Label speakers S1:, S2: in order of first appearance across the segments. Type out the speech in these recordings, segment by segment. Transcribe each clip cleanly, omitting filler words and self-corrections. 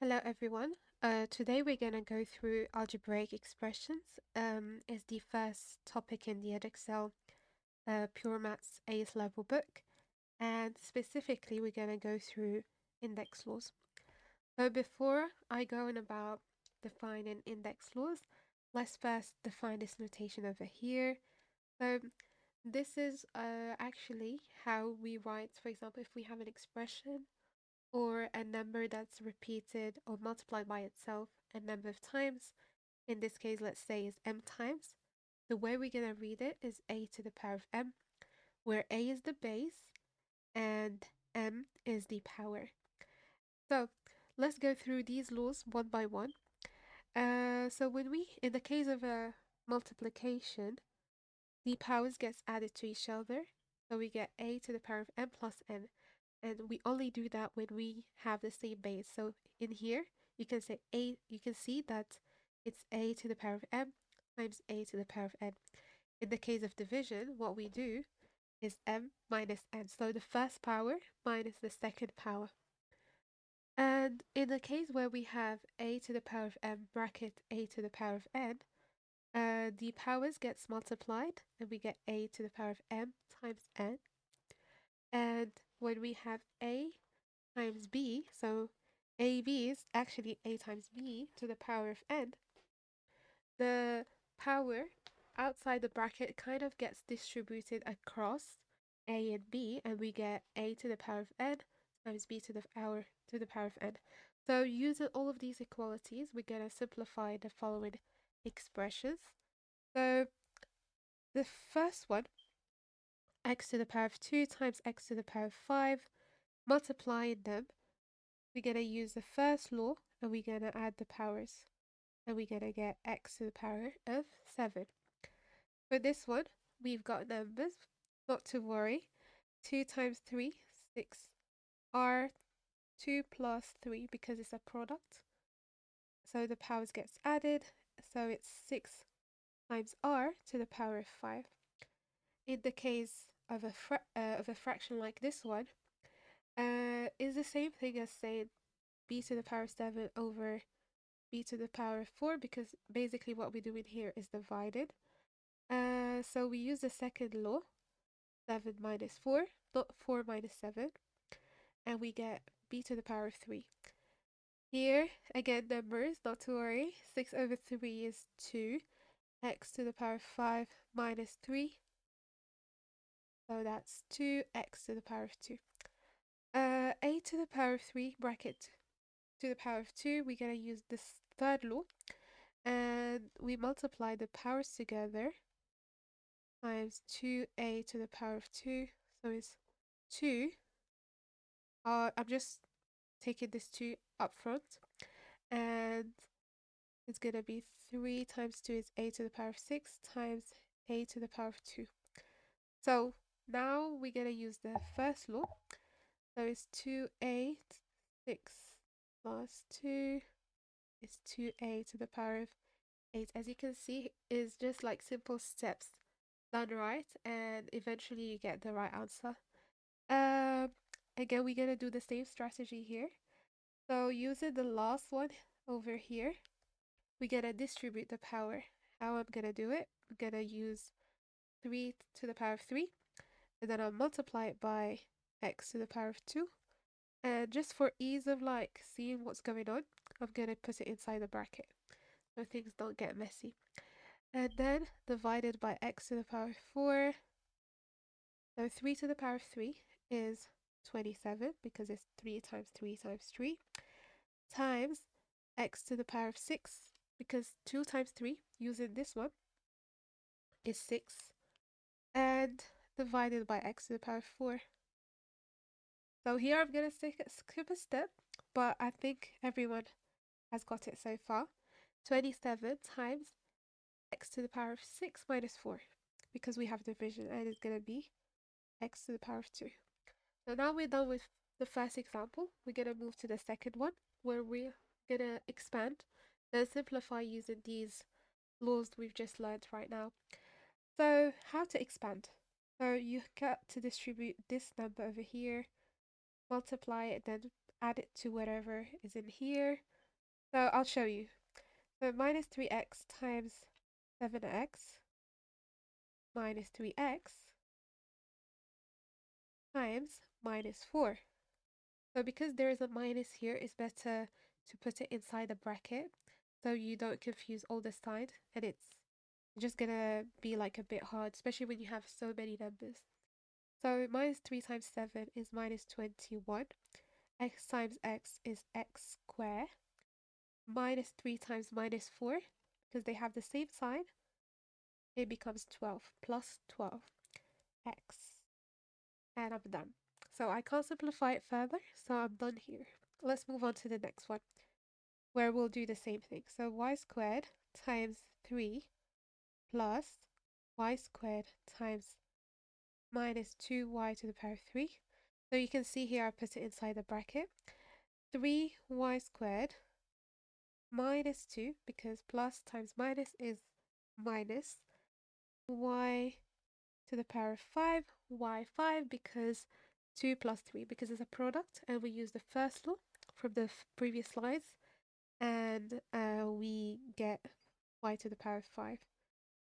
S1: Hello everyone. Today we're going to go through algebraic expressions. It's the first topic in the Edexcel Pure Maths AS level book, and specifically we're going to go through index laws. So before I go on about defining index laws, let's first define this notation over here. So this is actually how we write, for example, if we have an expression or a number that's repeated or multiplied by itself a number of times. In this case, let's say is m times. The way we're going to read it is a to the power of m, where a is the base and m is the power. So let's go through these laws one by one. So in the case of a multiplication, the powers gets added to each other. So we get a to the power of m plus n. And we only do that when we have the same base. So in here, you can see that it's a to the power of m times a to the power of n. In the case of division, what we do is m minus n. So the first power minus the second power. And in the case where we have a to the power of m bracket a to the power of n, the powers gets multiplied and we get a to the power of m times n. And when we have a times b, so AB is actually a times b to the power of n, the power outside the bracket kind of gets distributed across a and b, and we get a to the power of n times b to the power of n. So using all of these equalities, we're going to simplify the following expressions. So the first one, x to the power of 2 times x to the power of 5, multiplying them, we're going to use the first law and we're going to add the powers. And we're going to get x to the power of 7. For this one, we've got numbers, not to worry. 2 times 3, 6. R, 2 plus 3 because it's a product. So the powers gets added. So it's 6 times r to the power of 5. In the case of a fraction like this one, is the same thing as saying b to the power of 7 over b to the power of 4, because basically what we're doing here is divided. So we use the second law, 7 minus 4, not 4 minus 7, and we get b to the power of 3. Here, again, numbers, not to worry. 6 over 3 is 2. X to the power of 5 minus 3. So that's 2x to the power of 2. A to the power of 3 bracket to the power of 2, we're going to use this third law. And we multiply the powers together times 2a to the power of 2. So it's 2. I'm just taking this 2 up front. And it's going to be 3 times 2 is a to the power of 6 times a to the power of 2. So now we're going to use the first law. So it's 2a 6 plus 2 is 2a to the power of 8. As you can see, it's just like simple steps done right, and eventually you get the right answer. Again, we're going to do the same strategy here. So using the last one over here, we're going to distribute the power. How I'm going to do it, I'm going to use 3 to the power of 3, and then I'll multiply it by x to the power of 2. And just for ease of like seeing what's going on, I'm going to put it inside the bracket so things don't get messy. And then divided by x to the power of 4. So 3 to the power of 3 is 27 because it's 3 times 3 times 3 times x to the power of 6 because 2 times 3 using this one is 6 and divided by x to the power of 4. So here I'm going to skip a step, but I think everyone has got it so far. 27 times x to the power of 6 minus 4 because we have division, and it's going to be x to the power of 2. So now we're done with the first example. We're going to move to the second one where we're going to expand and simplify using these laws we've just learned right now. So how to expand? So you got to distribute this number over here, multiply it, then add it to whatever is in here. So I'll show you. So minus 3x times 7x minus 3x times minus 4. So because there is a minus here, it's better to put it inside the bracket so you don't confuse all the side, and it's just gonna be like a bit hard, especially when you have so many numbers. So minus 3 times 7 is minus 21. X times x is x squared. Minus 3 times minus 4, because they have the same sign, it becomes 12 plus 12x. And I'm done. So I can't simplify it further, so I'm done here. Let's move on to the next one, where we'll do the same thing. So y squared times 3 plus y squared times minus 2y to the power 3. So you can see here I put it inside the bracket. 3y squared minus 2, because plus times minus is minus, y to the power of 5, y5, because 2 plus 3, because it's a product, and we use the first law from the previous slides, and we get y to the power of 5.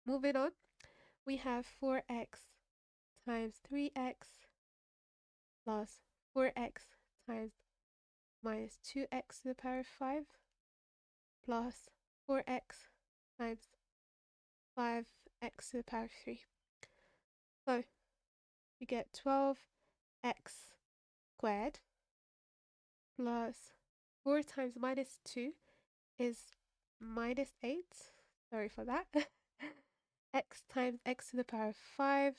S1: Moving on, we have 4x times 3x plus 4x times minus 2x to the power of 5 plus 4x times 5x to the power of 3. So we get 12x squared plus 4 times minus 2 is minus 8. Sorry for that. X times x to the power of 5.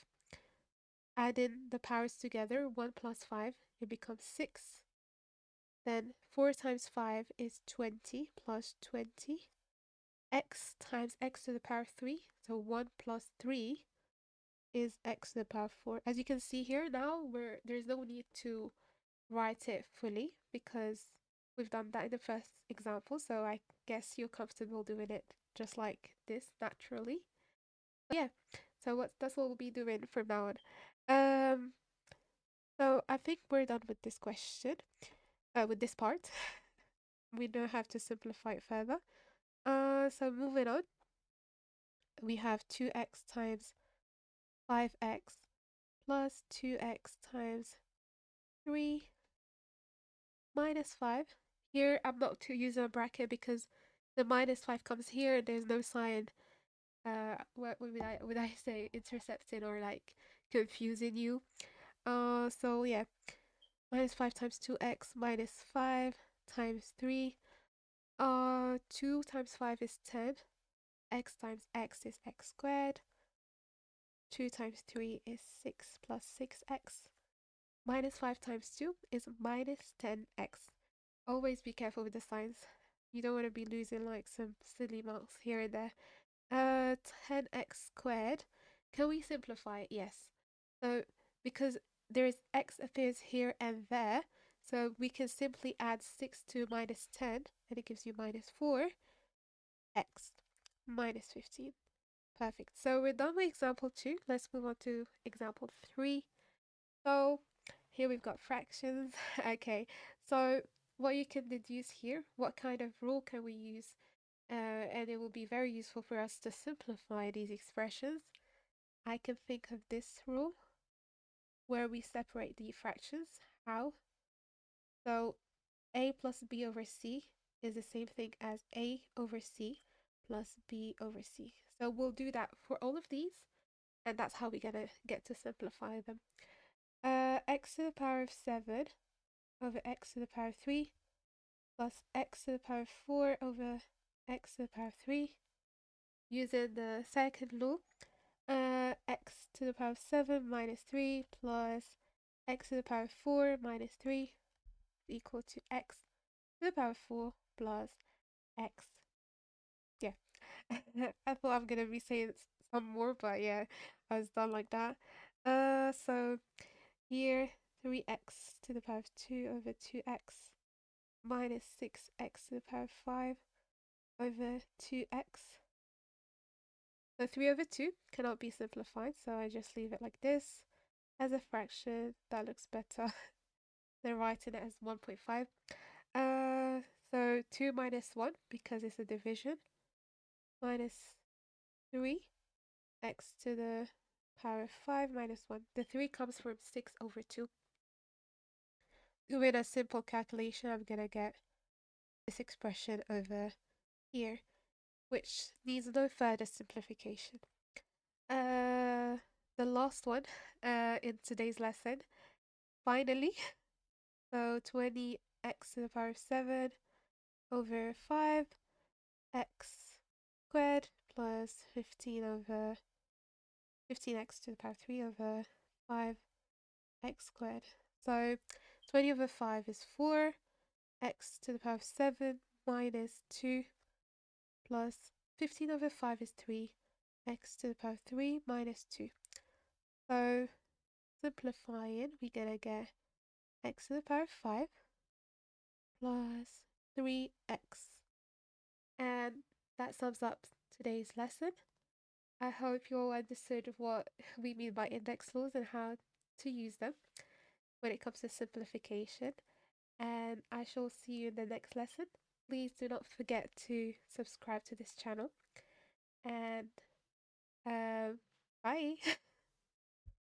S1: Adding the powers together, 1 plus 5, it becomes 6. Then 4 times 5 is 20 plus 20. X times x to the power of 3. So 1 plus 3 is x to the power of 4. As you can see here now, there's no need to write it fully because we've done that in the first example, so I guess you're comfortable doing it just like this naturally. So yeah, so that's what we'll be doing from now on. So I think we're done with this question, with this part. We don't have to simplify it further. So moving on, we have 2x times 5x plus 2x times 3 minus 5. Here I'm not to using a bracket because the minus 5 comes here and there's no sign. What would I say, intercepting or like confusing you? So yeah, minus 5 times 2x minus 5 times 3. 2 times 5 is 10. X times x is x squared. 2 times 3 is 6 plus 6x. Minus 5 times 2 is minus 10x. Always be careful with the signs. You don't want to be losing like some silly marks here and there. 10x squared. Can we simplify it? Yes. So because there is x appears here and there, so we can simply add 6 to minus 10 and it gives you minus 4x minus 15. Perfect. So we're done with example 2. Let's move on to example 3. So here we've got fractions. Okay, so what you can deduce here, what kind of rule can we use? And it will be very useful for us to simplify these expressions. I can think of this rule where we separate the fractions. How? So a plus b over c is the same thing as a over c plus b over c. So we'll do that for all of these, and that's how we're gonna get to simplify them. X to the power of 7 over x to the power of 3 plus x to the power of 4 over x to the power of 3. Using the second law, x to the power of 7 minus 3 plus x to the power of 4 minus 3 equal to x to the power of 4 plus x. Yeah, I thought I'm gonna be saying some more, but yeah, I was done like that. So here 3x to the power of 2 over 2x minus 6x to the power of 5 over 2x. So 3 over 2 cannot be simplified, so I just leave it like this. As a fraction, that looks better than writing it as 1.5. So 2 minus 1, because it's a division, minus 3 x to the power of 5 minus 1. The 3 comes from 6 over 2. Doing a simple calculation, I'm going to get this expression over here, which needs no further simplification. The last one in today's lesson, finally. So 20x to the power of 7 over 5 x squared plus 15x to the power of 3 over 5 x squared. So 20 over 5 is 4, x to the power of 7 minus 2 plus 15 over 5 is 3, x to the power of 3 minus 2. So simplifying, we're going to get x to the power of 5 plus 3x. And that sums up today's lesson. I hope you all understood what we mean by index laws and how to use them when it comes to simplification. And I shall see you in the next lesson. Please do not forget to subscribe to this channel. And bye.